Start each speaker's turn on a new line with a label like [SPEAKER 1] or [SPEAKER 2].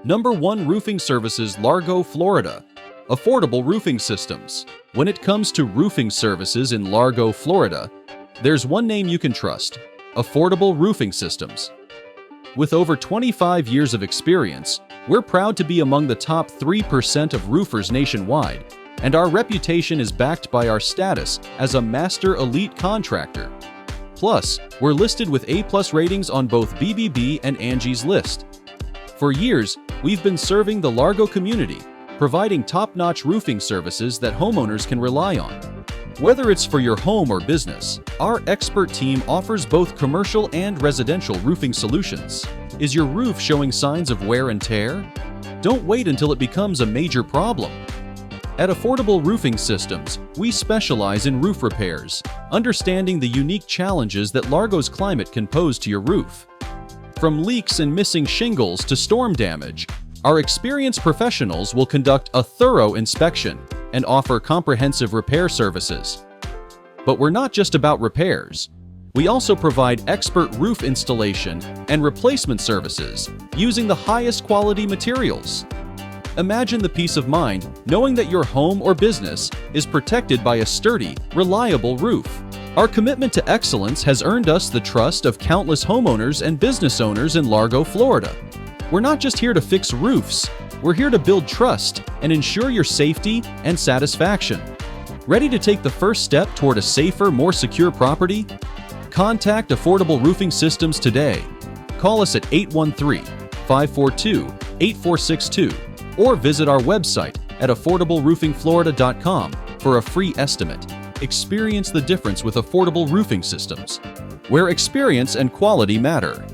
[SPEAKER 1] Number 1 Roofing Services, Largo, Florida. Affordable roofing systems. When it comes to roofing services in Largo, Florida, there's one name you can trust: Affordable Roofing Systems. With over 25 years of experience, we're proud to be among the top 3% of roofers nationwide, and our reputation is backed by our status as a master elite contractor. Plus, we're listed with A+ ratings on both BBB and Angie's List. For years, we've been serving the Largo community, providing top-notch roofing services that homeowners can rely on. Whether it's for your home or business, our expert team offers both commercial and residential roofing solutions. Is your roof showing signs of wear and tear? Don't wait until it becomes a major problem. At Affordable Roofing Systems, we specialize in roof repairs, understanding the unique challenges that Largo's climate can pose to your roof. From leaks and missing shingles to storm damage, our experienced professionals will conduct a thorough inspection and offer comprehensive repair services. But we're not just about repairs. We also provide expert roof installation and replacement services using the highest quality materials. Imagine the peace of mind knowing that your home or business is protected by a sturdy, reliable roof. Our commitment to excellence has earned us the trust of countless homeowners and business owners in Largo, Florida. We're not just here to fix roofs, we're here to build trust and ensure your safety and satisfaction. Ready to take the first step toward a safer, more secure property? Contact Affordable Roofing Systems today. Call us at 813-542-8462 or visit our website at affordableroofingflorida.com for a free estimate. Experience the difference with Affordable Roofing Systems, where experience and quality matter.